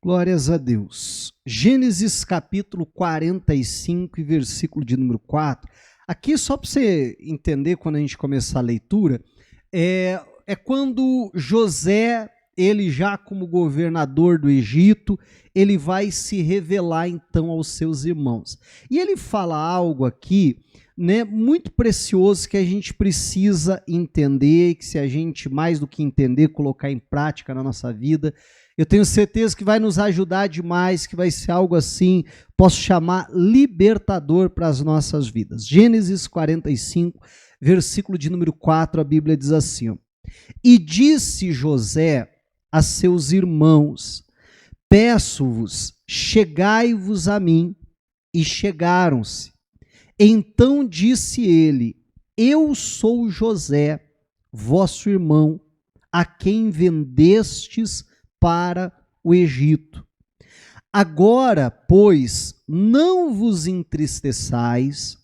Glórias a Deus. Gênesis capítulo 45 e versículo de número 4. Aqui, só para você entender, quando a gente começar a leitura, é quando José, ele já como governador do Egito, ele vai se revelar então aos seus irmãos. E ele fala algo aqui, né, muito precioso, que a gente precisa entender, que se a gente, mais do que entender, colocar em prática na nossa vida, eu tenho certeza que vai nos ajudar demais, que vai ser algo assim, posso chamar libertador para as nossas vidas. Gênesis 45, versículo de número 4, a Bíblia diz assim, ó, e disse José a seus irmãos, peço-vos, chegai-vos a mim, e chegaram-se. Então disse ele, eu sou José, vosso irmão, a quem vendestes para o Egito. Agora, pois, não vos entristeçais,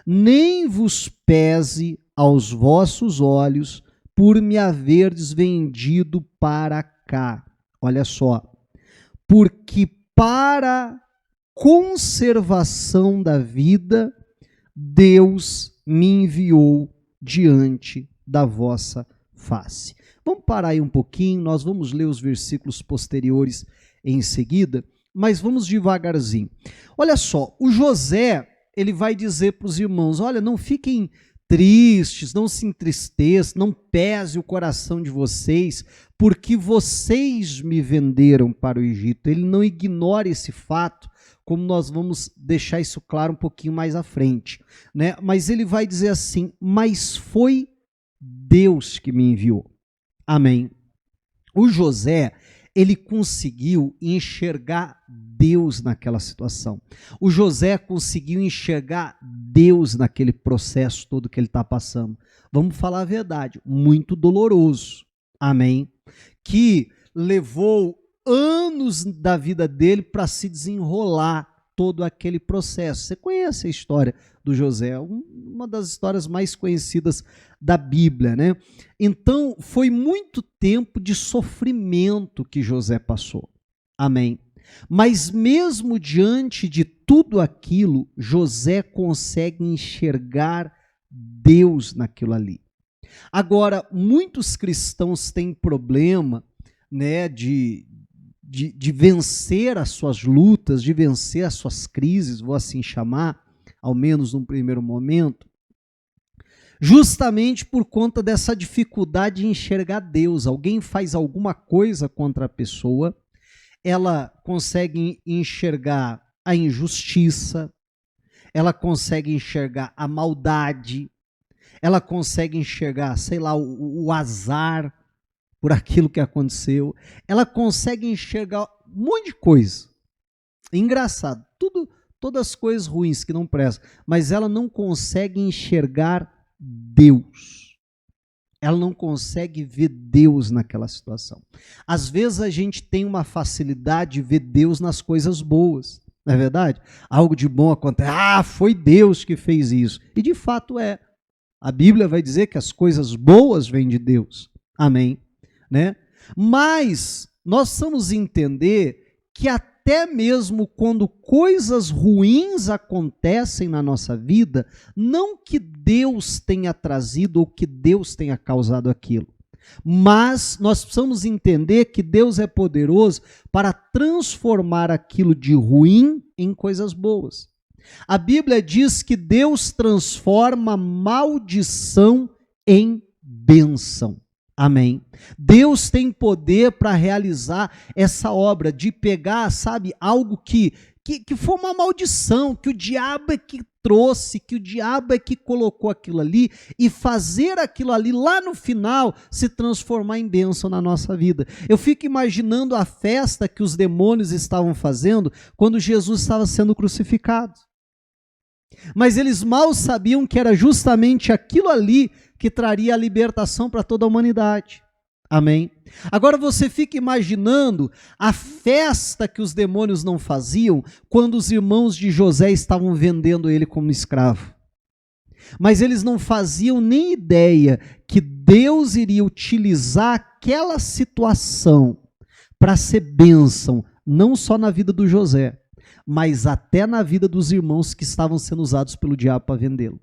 nem vos pese aos vossos olhos por me haverdes vendido para cá. Olha só, porque para conservação da vida, Deus me enviou diante da vossa face. Vamos parar aí um pouquinho, nós vamos ler os versículos posteriores em seguida, mas vamos devagarzinho. Olha só, o José, ele vai dizer para os irmãos, olha, não fiquem tristes, não se entristeçam, não pese o coração de vocês, porque vocês me venderam para o Egito. Ele não ignora esse fato, como nós vamos deixar isso claro um pouquinho mais à frente, né? Mas ele vai dizer assim, mas foi Deus que me enviou. Amém. O José, ele conseguiu enxergar Deus naquela situação. O José conseguiu enxergar Deus naquele processo todo que ele está passando. Vamos falar a verdade, muito doloroso. Amém. Que levou anos da vida dele para se desenrolar todo aquele processo. Você conhece a história do José, uma das histórias mais conhecidas da Bíblia, né? Então, foi muito tempo de sofrimento que José passou. Amém. Mas mesmo diante de tudo aquilo, José consegue enxergar Deus naquilo ali. Agora, muitos cristãos têm problema, né, de vencer as suas lutas, de vencer as suas crises, vou assim chamar, ao menos num primeiro momento, justamente por conta dessa dificuldade de enxergar Deus. Alguém faz alguma coisa contra a pessoa, ela consegue enxergar a injustiça, ela consegue enxergar a maldade, ela consegue enxergar, sei lá, o azar por aquilo que aconteceu, ela consegue enxergar um monte de coisa. Engraçado, todas as coisas ruins que não prestam, mas ela não consegue enxergar Deus. Ela não consegue ver Deus naquela situação. Às vezes a gente tem uma facilidade de ver Deus nas coisas boas, não é verdade? Algo de bom acontece, foi Deus que fez isso. E de fato é. A Bíblia vai dizer que as coisas boas vêm de Deus. Amém. Né? Mas nós precisamos entender que até mesmo quando coisas ruins acontecem na nossa vida, não que Deus tenha trazido ou que Deus tenha causado aquilo, mas nós precisamos entender que Deus é poderoso para transformar aquilo de ruim em coisas boas. A Bíblia diz que Deus transforma maldição em bênção. Amém. Deus tem poder para realizar essa obra, de pegar, sabe, algo que foi uma maldição, que o diabo é que trouxe, que o diabo é que colocou aquilo ali, e fazer aquilo ali lá no final se transformar em bênção na nossa vida. Eu fico imaginando a festa que os demônios estavam fazendo quando Jesus estava sendo crucificado. Mas eles mal sabiam que era justamente aquilo ali que traria a libertação para toda a humanidade. Amém? Agora você fica imaginando a festa que os demônios não faziam quando os irmãos de José estavam vendendo ele como escravo. Mas eles não faziam nem ideia que Deus iria utilizar aquela situação para ser bênção não só na vida do José, mas até na vida dos irmãos que estavam sendo usados pelo diabo para vendê-lo.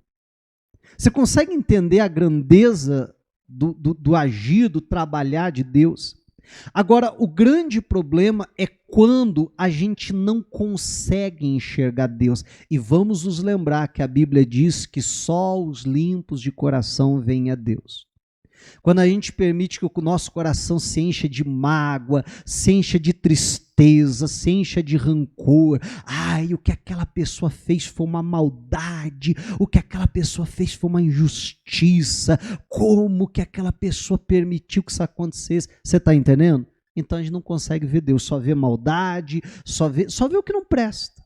Você consegue entender a grandeza do agir, do trabalhar de Deus? Agora, o grande problema é quando a gente não consegue enxergar Deus. E vamos nos lembrar que a Bíblia diz que só os limpos de coração veem a Deus. Quando a gente permite que o nosso coração se encha de mágoa, se encha de tristeza, se encha de rancor. Ai, o que aquela pessoa fez foi uma maldade, o que aquela pessoa fez foi uma injustiça, como que aquela pessoa permitiu que isso acontecesse? Você está entendendo? Então a gente não consegue ver Deus, só vê maldade, só vê o que não presta.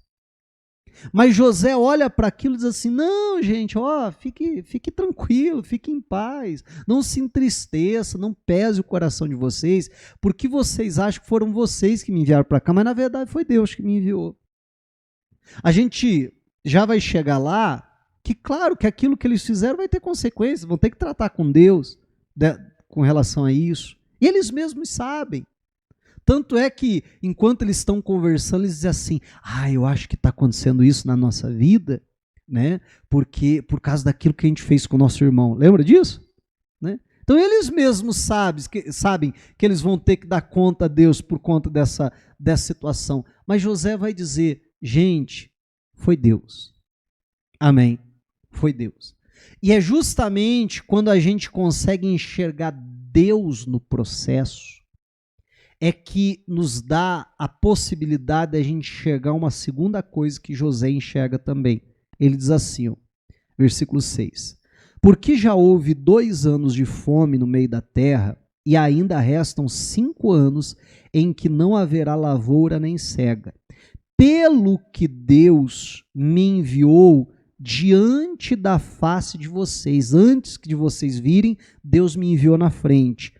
Mas José olha para aquilo e diz assim, não, gente, ó, fique tranquilo, fique em paz, não se entristeça, não pese o coração de vocês, porque vocês acham que foram vocês que me enviaram para cá, mas na verdade foi Deus que me enviou. A gente já vai chegar lá, que claro que aquilo que eles fizeram vai ter consequências, vão ter que tratar com Deus com relação a isso, e eles mesmos sabem. Tanto é que, enquanto eles estão conversando, eles dizem assim, eu acho que está acontecendo isso na nossa vida, né? Porque, por causa daquilo que a gente fez com o nosso irmão. Lembra disso? Né? Então, eles mesmos sabem que eles vão ter que dar conta a Deus por conta dessa situação. Mas José vai dizer, gente, foi Deus. Amém. Foi Deus. E é justamente quando a gente consegue enxergar Deus no processo, é que nos dá a possibilidade de a gente enxergar uma segunda coisa que José enxerga também. Ele diz assim, ó, versículo 6. Porque já houve 2 anos de fome no meio da terra, e ainda restam 5 anos em que não haverá lavoura nem cega. Pelo que Deus me enviou diante da face de vocês, antes de vocês virem, Deus me enviou na frente,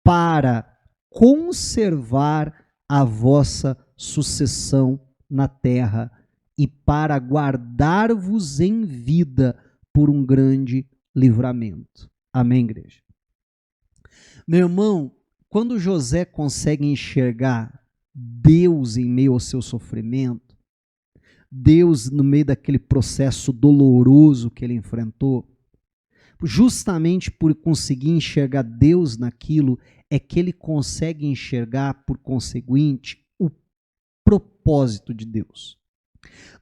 para conservar a vossa sucessão na terra e para guardar-vos em vida por um grande livramento. Amém, igreja? Meu irmão, quando José consegue enxergar Deus em meio ao seu sofrimento, Deus no meio daquele processo doloroso que ele enfrentou, justamente por conseguir enxergar Deus naquilo, é que ele consegue enxergar, por conseguinte, o propósito de Deus.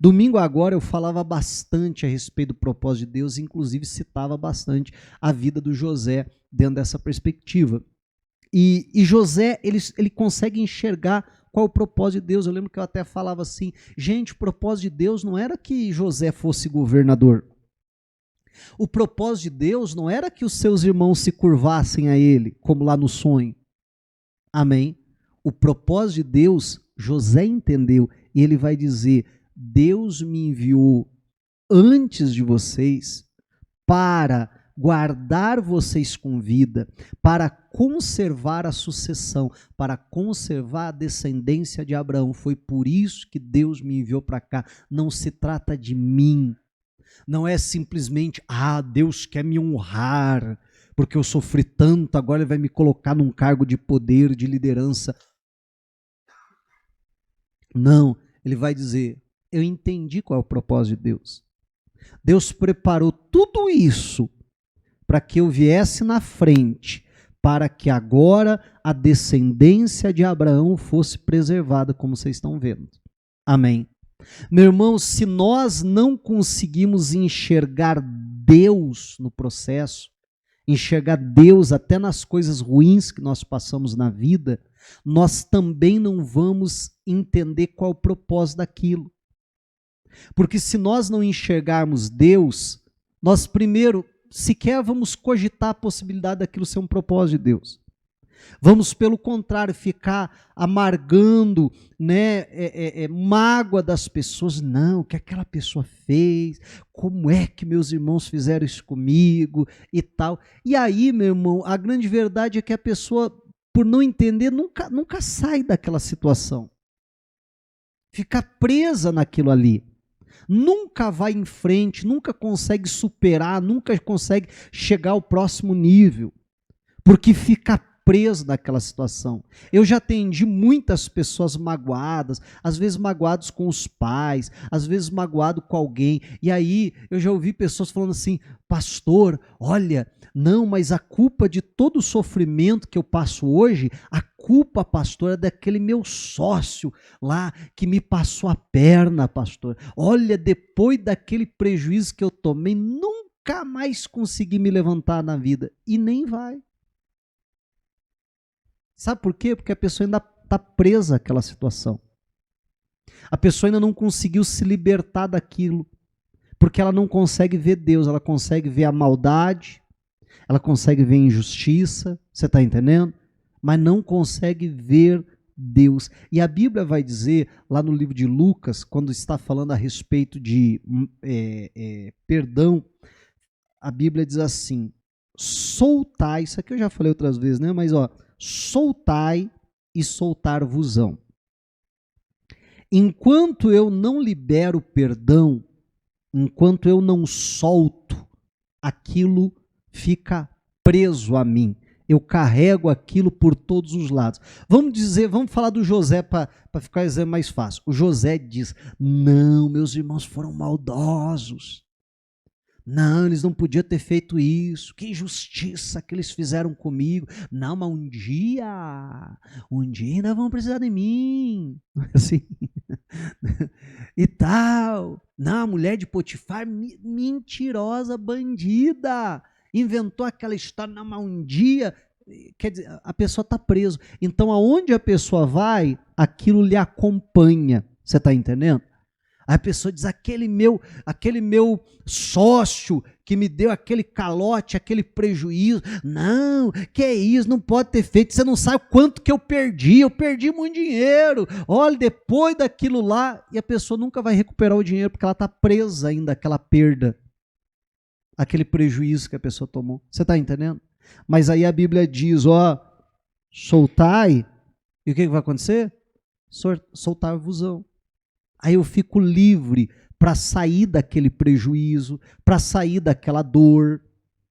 Domingo agora eu falava bastante a respeito do propósito de Deus, inclusive citava bastante a vida do José dentro dessa perspectiva. E José, ele consegue enxergar qual é o propósito de Deus. Eu lembro que eu até falava assim, gente, o propósito de Deus não era que José fosse governador. O propósito de Deus não era que os seus irmãos se curvassem a ele, como lá no sonho. Amém? O propósito de Deus, José entendeu, e ele vai dizer, Deus me enviou antes de vocês para guardar vocês com vida, para conservar a sucessão, para conservar a descendência de Abraão. Foi por isso que Deus me enviou para cá. Não se trata de mim. Não é simplesmente, Deus quer me honrar, porque eu sofri tanto, agora ele vai me colocar num cargo de poder, de liderança. Não, ele vai dizer, eu entendi qual é o propósito de Deus. Deus preparou tudo isso para que eu viesse na frente, para que agora a descendência de Abraão fosse preservada, como vocês estão vendo. Amém. Meu irmão, se nós não conseguimos enxergar Deus no processo, enxergar Deus até nas coisas ruins que nós passamos na vida, nós também não vamos entender qual é o propósito daquilo. Porque se nós não enxergarmos Deus, nós primeiro sequer vamos cogitar a possibilidade daquilo ser um propósito de Deus. Vamos, pelo contrário, ficar amargando, né, mágoa das pessoas. Não, o que aquela pessoa fez, como é que meus irmãos fizeram isso comigo e tal. E aí, meu irmão, a grande verdade é que a pessoa, por não entender, nunca sai daquela situação. Fica presa naquilo ali. Nunca vai em frente, nunca consegue superar, nunca consegue chegar ao próximo nível. Porque fica preso naquela situação. Eu já atendi muitas pessoas magoadas, às vezes magoados com os pais, às vezes magoado com alguém, e aí eu já ouvi pessoas falando assim, pastor, olha, não, mas a culpa de todo o sofrimento que eu passo hoje, a culpa, pastor, é daquele meu sócio lá que me passou a perna, pastor. Olha, depois daquele prejuízo que eu tomei, nunca mais consegui me levantar na vida. E nem vai. Sabe por quê? Porque a pessoa ainda está presa àquela situação. A pessoa ainda não conseguiu se libertar daquilo, porque ela não consegue ver Deus, ela consegue ver a maldade, ela consegue ver a injustiça, você está entendendo? Mas não consegue ver Deus. E a Bíblia vai dizer, lá no livro de Lucas, quando está falando a respeito de perdão, a Bíblia diz assim, soltai, isso aqui eu já falei outras vezes, né? Mas ó, soltai e soltar-vos-ão. Enquanto eu não libero perdão, enquanto eu não solto, aquilo fica preso a mim. Eu carrego aquilo por todos os lados. Vamos falar do José para ficar mais fácil. O José diz, não, meus irmãos foram maldosos. Não, eles não podiam ter feito isso. Que injustiça que eles fizeram comigo. Não, mas um dia ainda vão precisar de mim. Assim. E tal. Não, a mulher de Potifar, mentirosa, bandida. Inventou aquela história, não, mas um dia. Quer dizer, a pessoa está presa. Então, aonde a pessoa vai, aquilo lhe acompanha. Você está entendendo? Aí a pessoa diz, aquele meu sócio que me deu aquele calote, aquele prejuízo, não, que é isso, não pode ter feito, você não sabe quanto que eu perdi muito dinheiro, olha, depois daquilo lá, e a pessoa nunca vai recuperar o dinheiro, porque ela está presa ainda àquela perda, aquele prejuízo que a pessoa tomou, você está entendendo? Mas aí a Bíblia diz, ó, soltai, e o que vai acontecer? Soltar-vos-ão. Aí eu fico livre para sair daquele prejuízo, para sair daquela dor,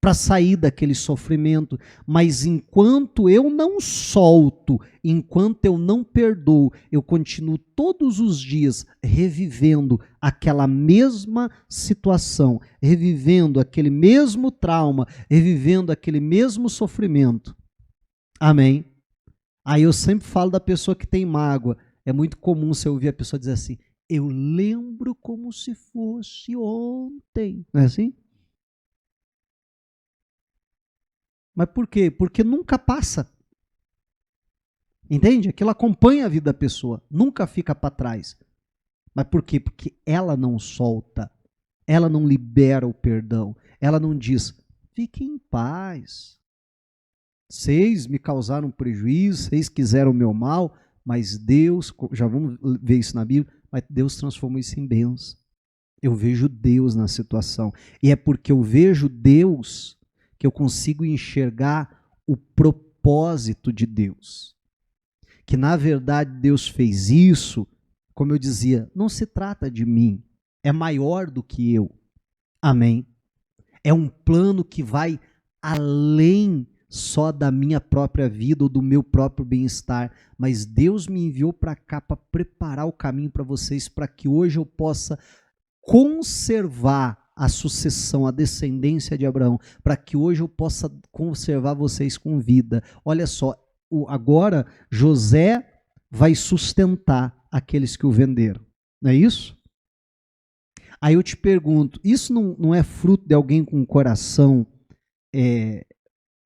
para sair daquele sofrimento. Mas enquanto eu não solto, enquanto eu não perdoo, eu continuo todos os dias revivendo aquela mesma situação, revivendo aquele mesmo trauma, revivendo aquele mesmo sofrimento. Amém? Aí eu sempre falo da pessoa que tem mágoa. É muito comum você ouvir a pessoa dizer assim, eu lembro como se fosse ontem. Não é assim? Mas por quê? Porque nunca passa. Entende? Aquilo acompanha a vida da pessoa. Nunca fica para trás. Mas por quê? Porque ela não solta. Ela não libera o perdão. Ela não diz, fique em paz. Vocês me causaram prejuízo, vocês quiseram o meu mal, mas Deus, já vamos ver isso na Bíblia, mas Deus transformou isso em bênção. Eu vejo Deus na situação. E é porque eu vejo Deus que eu consigo enxergar o propósito de Deus. Que na verdade Deus fez isso, como eu dizia, não se trata de mim, é maior do que eu. Amém? É um plano que vai além só da minha própria vida ou do meu próprio bem-estar, mas Deus me enviou para cá para preparar o caminho para vocês, para que hoje eu possa conservar a sucessão, a descendência de Abraão, para que hoje eu possa conservar vocês com vida. Olha só, agora José vai sustentar aqueles que o venderam, não é isso? Aí eu te pergunto, isso não é fruto de alguém com um coração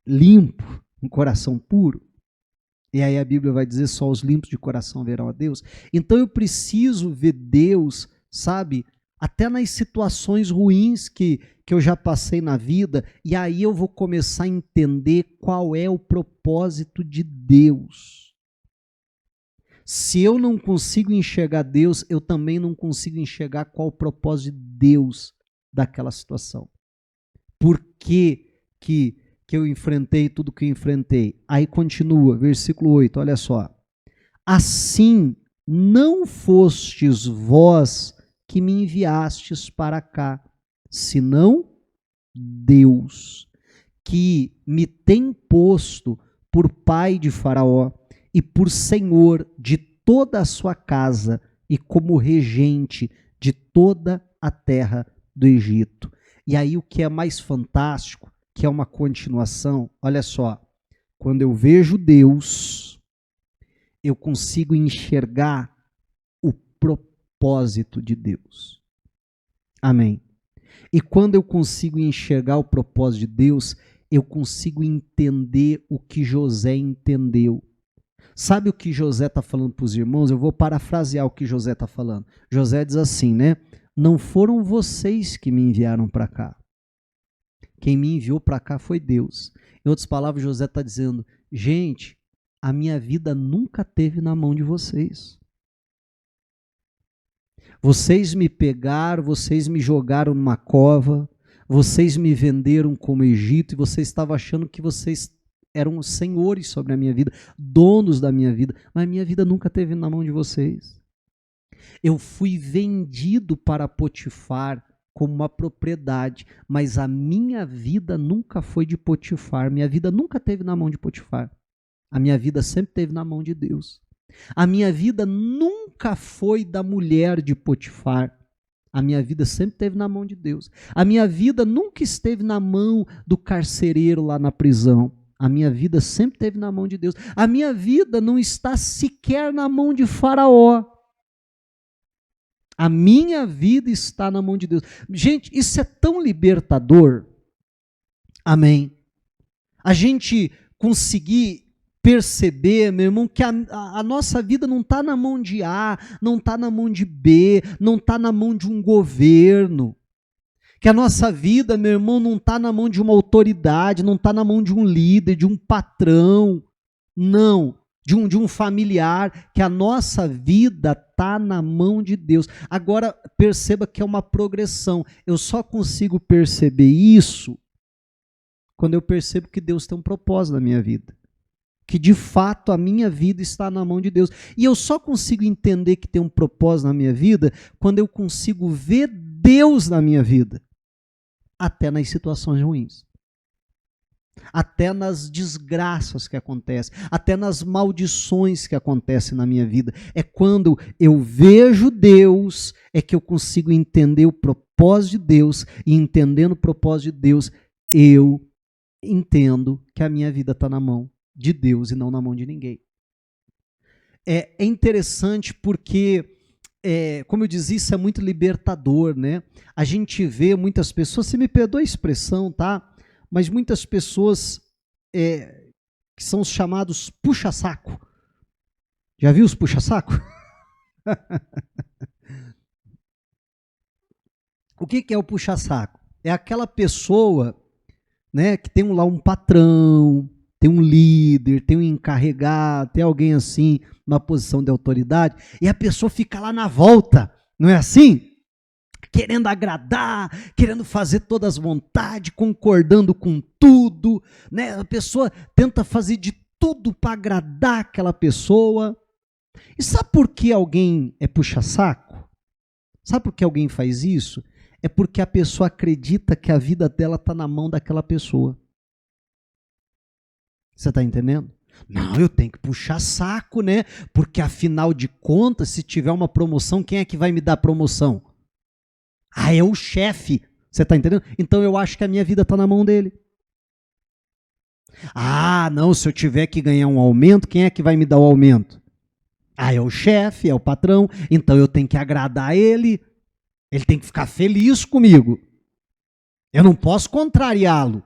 limpo, um coração puro? E aí a Bíblia vai dizer, só os limpos de coração verão a Deus. Então eu preciso ver Deus, sabe, até nas situações ruins que eu já passei na vida, e aí eu vou começar a entender qual é o propósito de Deus. Se eu não consigo enxergar Deus, eu também não consigo enxergar qual o propósito de Deus daquela situação. Por que eu enfrentei tudo que eu enfrentei? Aí continua, versículo 8, olha só. Assim não fostes vós que me enviastes para cá, senão Deus, que me tem posto por pai de Faraó e por senhor de toda a sua casa e como regente de toda a terra do Egito. E aí o que é mais fantástico, que é uma continuação, olha só, quando eu vejo Deus, eu consigo enxergar o propósito de Deus. Amém. E quando eu consigo enxergar o propósito de Deus, eu consigo entender o que José entendeu. Sabe o que José está falando para os irmãos? Eu vou parafrasear o que José está falando. José diz assim, né? Não foram vocês que me enviaram para cá. Quem me enviou para cá foi Deus. Em outras palavras, José está dizendo, gente, a minha vida nunca teve na mão de vocês. Vocês me pegaram, vocês me jogaram numa cova, vocês me venderam como Egito e vocês estavam achando que vocês eram senhores sobre a minha vida, donos da minha vida, mas a minha vida nunca teve na mão de vocês. Eu fui vendido para Potifar como uma propriedade, mas a minha vida nunca foi de Potifar, minha vida nunca teve na mão de Potifar. A minha vida sempre teve na mão de Deus. A minha vida nunca foi da mulher de Potifar. A minha vida sempre esteve na mão de Deus. A minha vida nunca esteve na mão do carcereiro lá na prisão. A minha vida sempre esteve na mão de Deus. A minha vida não está sequer na mão de Faraó. A minha vida está na mão de Deus. Gente, isso é tão libertador. Amém. A gente conseguir perceber, meu irmão, que a nossa vida não está na mão de A, não está na mão de B, não está na mão de um governo. Que a nossa vida, meu irmão, não está na mão de uma autoridade, não está na mão de um líder, de um patrão, não, de um familiar, que a nossa vida está na mão de Deus. Agora, perceba que é uma progressão. Eu só consigo perceber isso quando eu percebo que Deus tem um propósito na minha vida. Que de fato a minha vida está na mão de Deus. E eu só consigo entender que tem um propósito na minha vida quando eu consigo ver Deus na minha vida. Até nas situações ruins. Até nas desgraças que acontecem. Até nas maldições que acontecem na minha vida. É quando eu vejo Deus, é que eu consigo entender o propósito de Deus. E entendendo o propósito de Deus, eu entendo que a minha vida está na mão de Deus e não na mão de ninguém. É interessante porque, como eu disse, isso é muito libertador, né? A gente vê muitas pessoas, você me perdoa a expressão, tá? Mas muitas pessoas que são os chamados puxa-saco. Já viu os puxa-saco? O que é o puxa-saco? É aquela pessoa, né, que tem lá um patrão, tem um líder, tem um encarregado, tem alguém assim, na posição de autoridade, e a pessoa fica lá na volta, não é assim? Querendo agradar, querendo fazer todas as vontades, concordando com tudo, né? A pessoa tenta fazer de tudo para agradar aquela pessoa. E sabe por que alguém é puxa-saco? Sabe por que alguém faz isso? É porque a pessoa acredita que a vida dela está na mão daquela pessoa. Você está entendendo? Não, eu tenho que puxar saco, né? Porque afinal de contas, se tiver uma promoção, quem é que vai me dar promoção? Ah, é o chefe. Você está entendendo? Então eu acho que a minha vida está na mão dele. Ah, não, se eu tiver que ganhar um aumento, quem é que vai me dar o aumento? Ah, é o chefe, é o patrão, então eu tenho que agradar ele, ele tem que ficar feliz comigo. Eu não posso contrariá-lo.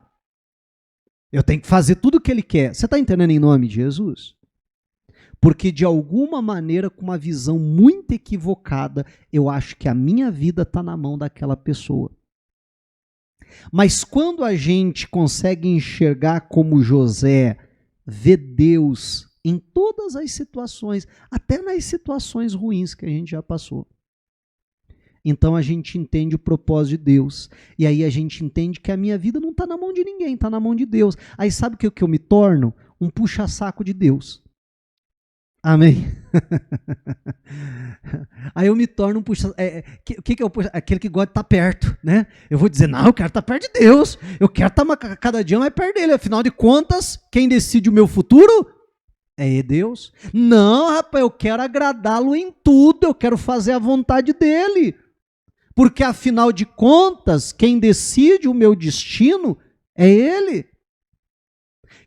Eu tenho que fazer tudo o que ele quer. Você está entendendo em nome de Jesus? Porque de alguma maneira, com uma visão muito equivocada, eu acho que a minha vida está na mão daquela pessoa. Mas quando a gente consegue enxergar como José, vê Deus em todas as situações, até nas situações ruins que a gente já passou. Então a gente entende o propósito de Deus. E aí a gente entende que a minha vida não está na mão de ninguém, está na mão de Deus. Aí sabe o que eu me torno? Um puxa-saco de Deus. Amém? Aí eu me torno um puxa. O que é o puxa? Aquele que gosta de estar perto, né? Eu vou dizer, não, eu quero estar perto de Deus. Eu quero estar cada dia mais perto dele. Afinal de contas, quem decide o meu futuro é Deus. Não, rapaz, eu quero agradá-lo em tudo. Eu quero fazer a vontade dele. Porque afinal de contas, quem decide o meu destino é ele.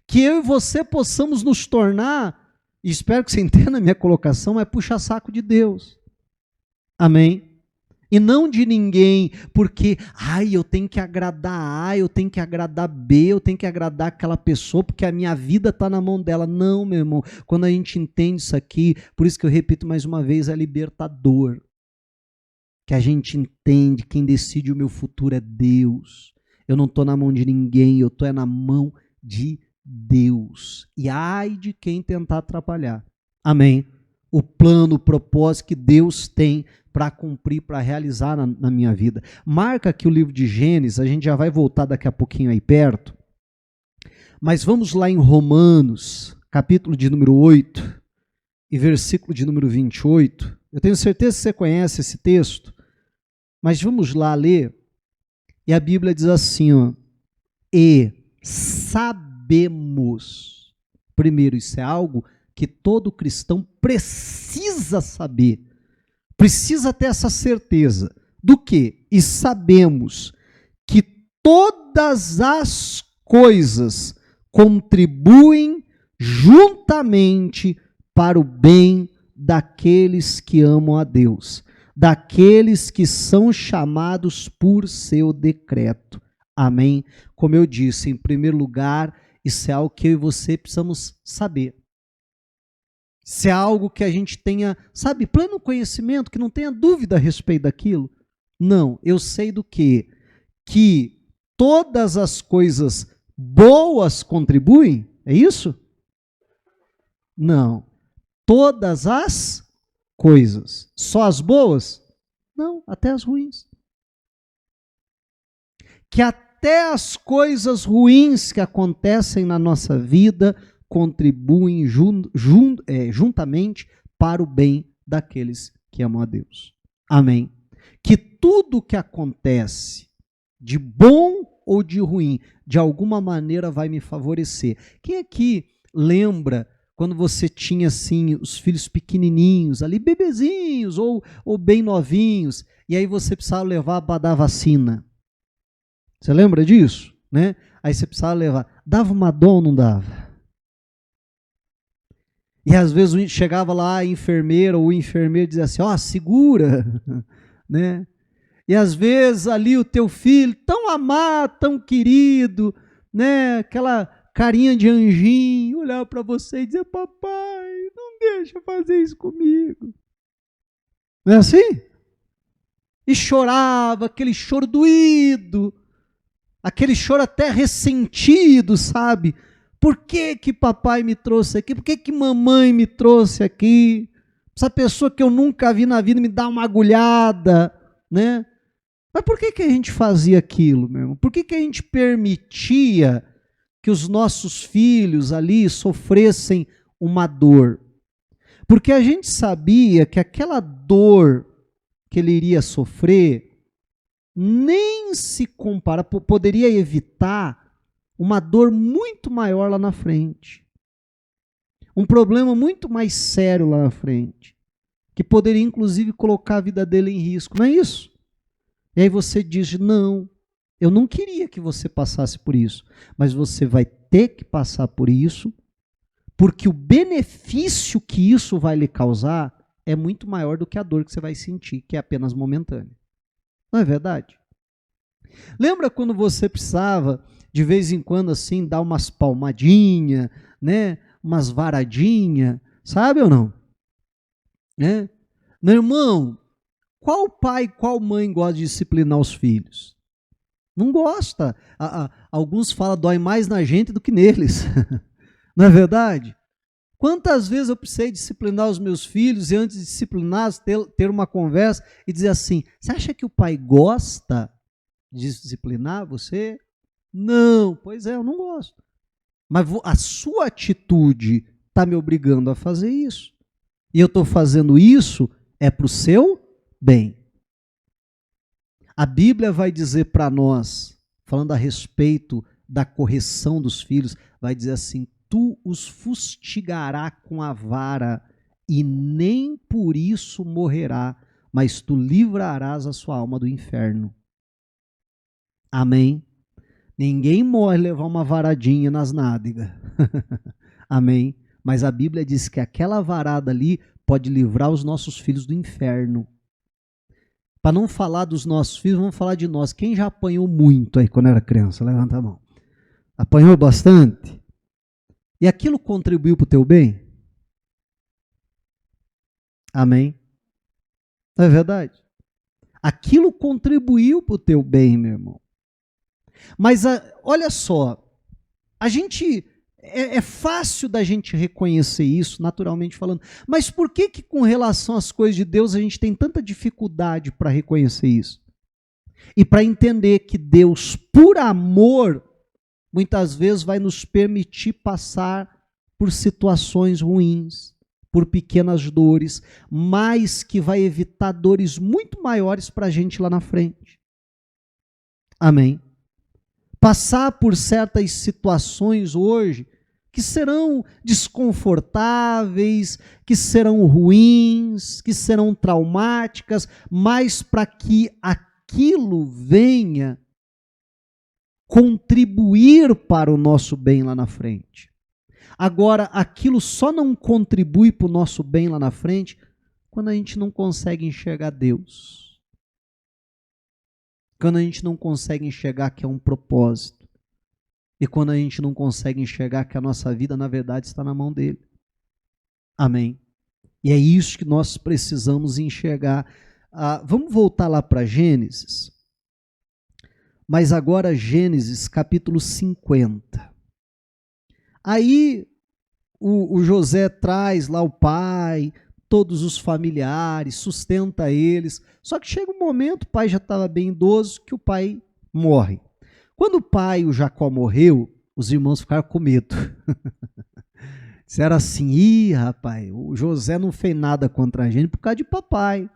Que eu e você possamos nos tornar, e espero que você entenda a minha colocação, é puxa-saco de Deus. Amém? E não de ninguém, porque, eu tenho que agradar A, eu tenho que agradar B, eu tenho que agradar aquela pessoa, porque a minha vida está na mão dela. Não, meu irmão, quando a gente entende isso aqui, por isso que eu repito mais uma vez, é libertador. Que a gente entende, quem decide o meu futuro é Deus. Eu não estou na mão de ninguém, eu estou na mão de Deus. E ai de quem tentar atrapalhar. Amém? O plano, o propósito que Deus tem para cumprir, para realizar na minha vida. Marca aqui o livro de Gênesis, a gente já vai voltar daqui a pouquinho aí perto. Mas vamos lá em Romanos, capítulo de número 8 e versículo de número 28. Eu tenho certeza que você conhece esse texto, mas vamos lá ler. E a Bíblia diz assim, ó, e sabemos. Primeiro, isso é algo que todo cristão precisa saber. Precisa ter essa certeza. Do quê? E sabemos que todas as coisas contribuem juntamente para o bem daqueles que amam a Deus, daqueles que são chamados por seu decreto. Amém? Como eu disse, em primeiro lugar, isso é algo que eu e você precisamos saber. Isso é algo que a gente tenha, sabe, pleno conhecimento, que não tenha dúvida a respeito daquilo. Não, eu sei do quê? Que todas as coisas boas contribuem, é isso? Não. Todas as coisas. Só as boas? Não, até as ruins. Que até as coisas ruins que acontecem na nossa vida contribuem juntamente para o bem daqueles que amam a Deus. Amém. Que tudo que acontece, de bom ou de ruim, de alguma maneira vai me favorecer. Quem aqui lembra quando você tinha assim os filhos pequenininhos, ali bebezinhos ou bem novinhos, e aí você precisava levar para dar vacina? Você lembra disso? Né? Aí você precisava levar. Dava uma dor ou não dava? E às vezes chegava lá a enfermeira ou o enfermeiro dizia assim, segura, né? E às vezes ali o teu filho, tão amado, tão querido, né? Aquela carinha de anjinho, olhar para você e dizer, papai, não deixa fazer isso comigo. Não é assim? E chorava, aquele choro doído, aquele choro até ressentido, sabe? Por que que papai me trouxe aqui? Por que que mamãe me trouxe aqui? Essa pessoa que eu nunca vi na vida me dá uma agulhada, né? Mas por que que a gente fazia aquilo, meu irmão? Por que que a gente permitia que os nossos filhos ali sofressem uma dor? Porque a gente sabia que aquela dor que ele iria sofrer nem se compara, poderia evitar uma dor muito maior lá na frente. Um problema muito mais sério lá na frente, que poderia inclusive colocar a vida dele em risco, não é isso? E aí você diz, não, eu não queria que você passasse por isso, mas você vai ter que passar por isso, porque o benefício que isso vai lhe causar é muito maior do que a dor que você vai sentir, que é apenas momentânea. Não é verdade? Lembra quando você precisava, de vez em quando, assim, dar umas palmadinhas, né? Umas varadinhas, sabe ou não? Né? Meu irmão, qual pai, qual mãe gosta de disciplinar os filhos? Não gosta. Alguns falam, dói mais na gente do que neles. Não é verdade? Quantas vezes eu precisei disciplinar os meus filhos e antes de disciplinar, ter uma conversa e dizer assim, você acha que o pai gosta de disciplinar você? Não, pois é, eu não gosto. Mas a sua atitude está me obrigando a fazer isso. E eu estou fazendo isso é para o seu bem. A Bíblia vai dizer para nós, falando a respeito da correção dos filhos, vai dizer assim: tu os fustigará com a vara e nem por isso morrerá, mas tu livrarás a sua alma do inferno. Amém? Ninguém morre levar uma varadinha nas nádegas. Amém? Mas a Bíblia diz que aquela varada ali pode livrar os nossos filhos do inferno. Para não falar dos nossos filhos, vamos falar de nós. Quem já apanhou muito aí quando era criança? Levanta a mão. Apanhou bastante? E aquilo contribuiu para o teu bem? Amém? Não é verdade? Aquilo contribuiu para o teu bem, meu irmão. Mas olha só, a gente é fácil da gente reconhecer isso, naturalmente falando. Mas por que com relação às coisas de Deus a gente tem tanta dificuldade para reconhecer isso? E para entender que Deus, por amor, muitas vezes vai nos permitir passar por situações ruins, por pequenas dores, mas que vai evitar dores muito maiores para a gente lá na frente. Amém? Passar por certas situações hoje que serão desconfortáveis, que serão ruins, que serão traumáticas, mas para que aquilo venha contribuir para o nosso bem lá na frente. Agora, aquilo só não contribui para o nosso bem lá na frente quando a gente não consegue enxergar Deus. Quando a gente não consegue enxergar que é um propósito. E quando a gente não consegue enxergar que a nossa vida, na verdade, está na mão dele. Amém? E é isso que nós precisamos enxergar. Vamos voltar lá para Gênesis. Mas agora Gênesis capítulo 50. Aí o José traz lá o pai, todos os familiares, sustenta eles. Só que chega um momento, o pai já estava bem idoso, que o pai morre. Quando o pai, o Jacó, morreu, os irmãos ficaram com medo. Disseram assim: ih, rapaz, o José não fez nada contra a gente por causa de papai.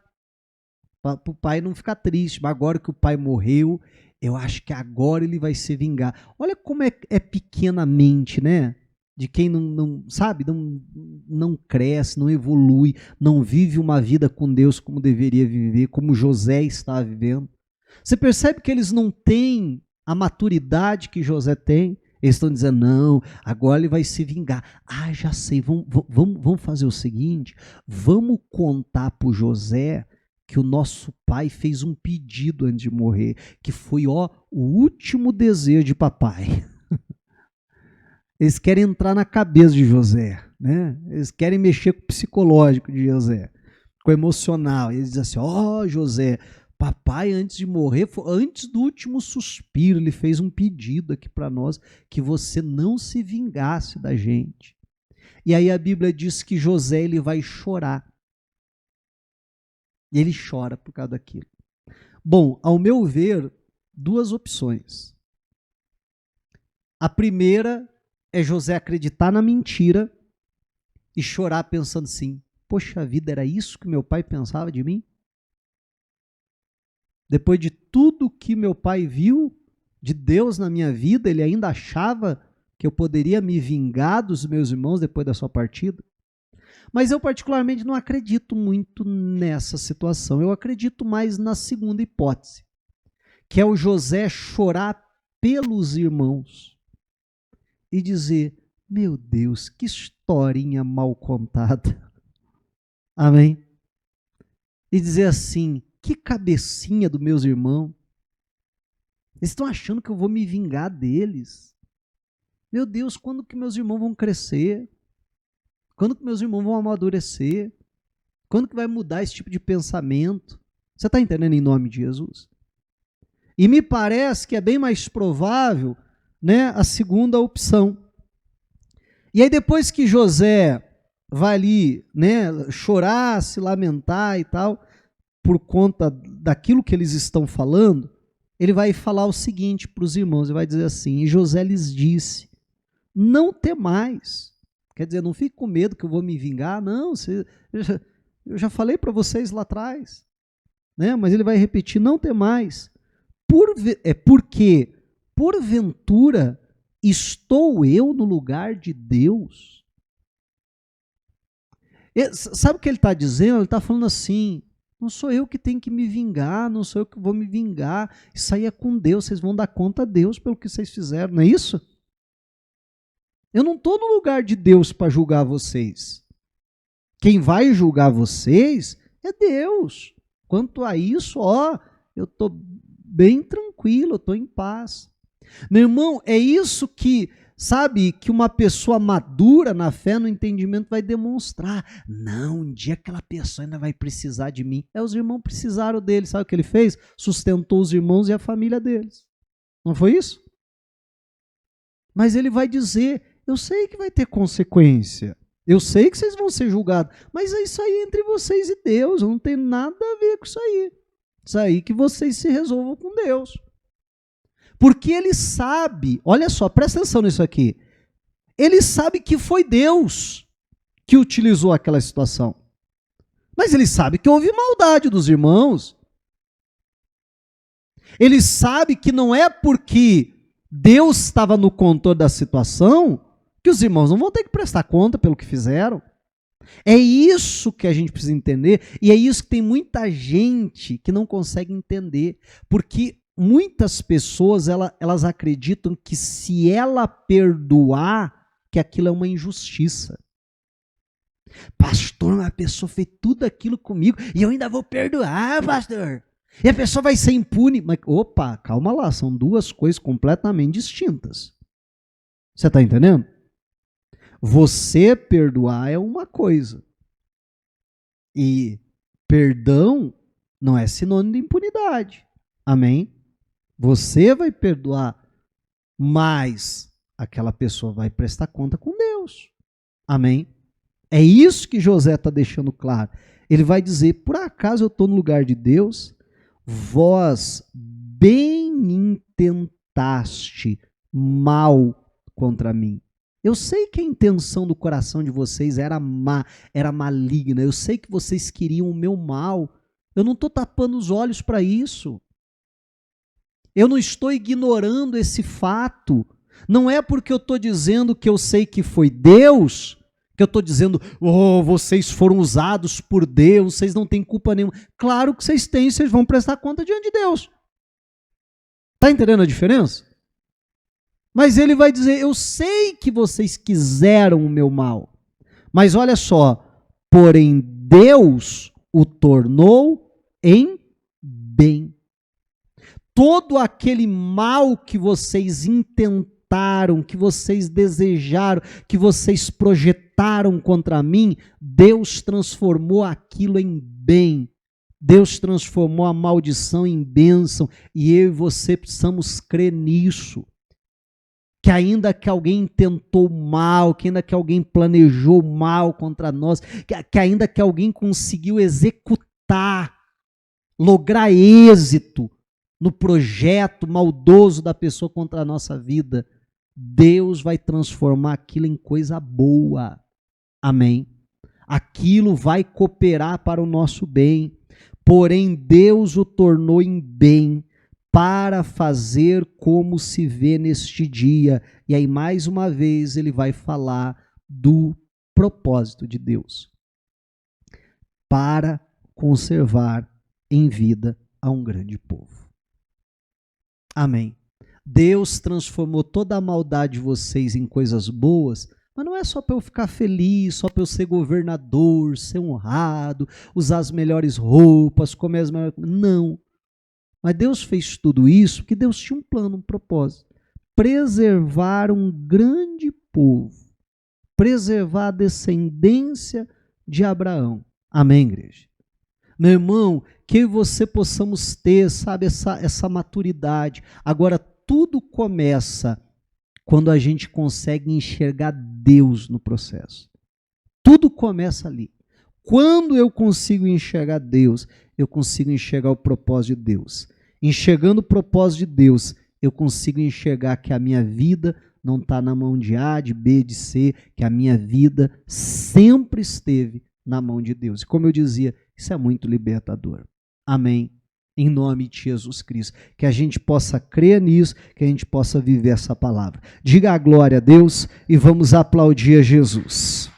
Para o pai não ficar triste, mas agora que o pai morreu, eu acho que agora ele vai se vingar. Olha como é pequena a mente, né? De quem não cresce, não evolui, não vive uma vida com Deus como deveria viver, como José está vivendo. Você percebe que eles não têm a maturidade que José tem? Eles estão dizendo: não, agora ele vai se vingar. Ah, já sei, vamos fazer o seguinte, vamos contar para o José que o nosso pai fez um pedido antes de morrer, que foi o último desejo de papai. Eles querem entrar na cabeça de José, né? Eles querem mexer com o psicológico de José, com o emocional. Eles dizem assim: José, papai antes de morrer, antes do último suspiro, ele fez um pedido aqui para nós, que você não se vingasse da gente. E aí a Bíblia diz que José ele vai chorar. E ele chora por causa daquilo. Bom, ao meu ver, duas opções. A primeira é José acreditar na mentira e chorar pensando assim: poxa vida, era isso que meu pai pensava de mim? Depois de tudo que meu pai viu de Deus na minha vida, ele ainda achava que eu poderia me vingar dos meus irmãos depois da sua partida? Mas eu particularmente não acredito muito nessa situação. Eu acredito mais na segunda hipótese, que é o José chorar pelos irmãos e dizer: meu Deus, que historinha mal contada. Amém? E dizer assim: que cabecinha dos meus irmãos. Eles estão achando que eu vou me vingar deles. Meu Deus, quando que meus irmãos vão crescer? Quando que meus irmãos vão amadurecer? Quando que vai mudar esse tipo de pensamento? Você está entendendo, em nome de Jesus? E me parece que é bem mais provável, né, a segunda opção. E aí depois que José vai ali, né, chorar, se lamentar e tal, por conta daquilo que eles estão falando, ele vai falar o seguinte para os irmãos, ele vai dizer assim: e José lhes disse: não temais. Quer dizer, não fique com medo que eu vou me vingar, não, Eu já falei para vocês lá atrás, né? Mas ele vai repetir, não temais, porque, porventura, estou eu no lugar de Deus? Sabe o que ele está dizendo? Ele está falando assim, não sou eu que tenho que me vingar, não sou eu que vou me vingar, isso aí é com Deus, vocês vão dar conta a Deus pelo que vocês fizeram, não é isso? Eu não estou no lugar de Deus para julgar vocês. Quem vai julgar vocês é Deus. Quanto a isso, eu estou bem tranquilo, eu estou em paz. Meu irmão, é isso que, sabe, que uma pessoa madura na fé, no entendimento, vai demonstrar. Não, um dia aquela pessoa ainda vai precisar de mim. Os irmãos precisaram dele, sabe o que ele fez? Sustentou os irmãos e a família deles. Não foi isso? Mas ele vai dizer, eu sei que vai ter consequência. Eu sei que vocês vão ser julgados, mas é isso aí entre vocês e Deus, não tem nada a ver com isso aí. Isso aí que vocês se resolvam com Deus. Porque ele sabe, olha só, presta atenção nisso aqui, ele sabe que foi Deus que utilizou aquela situação. Mas ele sabe que houve maldade dos irmãos. Ele sabe que não é porque Deus estava no controle da situação que os irmãos não vão ter que prestar conta pelo que fizeram. É isso que a gente precisa entender, e é isso que tem muita gente que não consegue entender, porque muitas pessoas elas acreditam que se ela perdoar, que aquilo é uma injustiça. Pastor, uma pessoa fez tudo aquilo comigo e eu ainda vou perdoar, pastor. E a pessoa vai ser impune. Mas, opa, calma lá, são duas coisas completamente distintas. Você está entendendo? Você perdoar é uma coisa. E perdão não é sinônimo de impunidade. Amém? Você vai perdoar, mas aquela pessoa vai prestar conta com Deus. Amém? É isso que José está deixando claro. Ele vai dizer, por acaso eu estou no lugar de Deus? Vós bem intentaste mal contra mim. Eu sei que a intenção do coração de vocês era maligna. Eu sei que vocês queriam o meu mal. Eu não estou tapando os olhos para isso. Eu não estou ignorando esse fato. Não é porque eu estou dizendo que eu sei que foi Deus, que eu estou dizendo, vocês foram usados por Deus, vocês não têm culpa nenhuma. Claro que vocês têm, vocês vão prestar conta diante de Deus. Está entendendo a diferença? Mas ele vai dizer, eu sei que vocês quiseram o meu mal, mas olha só, porém Deus o tornou em bem. Todo aquele mal que vocês intentaram, que vocês desejaram, que vocês projetaram contra mim, Deus transformou aquilo em bem. Deus transformou a maldição em bênção, e eu e você precisamos crer nisso. Que ainda que alguém tentou mal, que ainda que alguém planejou mal contra nós, que ainda que alguém conseguiu executar, lograr êxito no projeto maldoso da pessoa contra a nossa vida, Deus vai transformar aquilo em coisa boa. Amém? Aquilo vai cooperar para o nosso bem. Porém, Deus o tornou em bem, para fazer como se vê neste dia. E aí, mais uma vez, ele vai falar do propósito de Deus. Para conservar em vida a um grande povo. Amém. Deus transformou toda a maldade de vocês em coisas boas, mas não é só para eu ficar feliz, só para eu ser governador, ser honrado, usar as melhores roupas, comer as melhores... Não. Mas Deus fez tudo isso porque Deus tinha um plano, um propósito. Preservar um grande povo. Preservar a descendência de Abraão. Amém, igreja? Meu irmão, que eu e você possamos ter, sabe, essa maturidade. Agora, tudo começa quando a gente consegue enxergar Deus no processo. Tudo começa ali. Quando eu consigo enxergar Deus, eu consigo enxergar o propósito de Deus. Enxergando o propósito de Deus, eu consigo enxergar que a minha vida não está na mão de A, de B, de C, que a minha vida sempre esteve na mão de Deus. E como eu dizia, isso é muito libertador. Amém. Em nome de Jesus Cristo. Que a gente possa crer nisso, que a gente possa viver essa palavra. Diga a glória a Deus e vamos aplaudir a Jesus.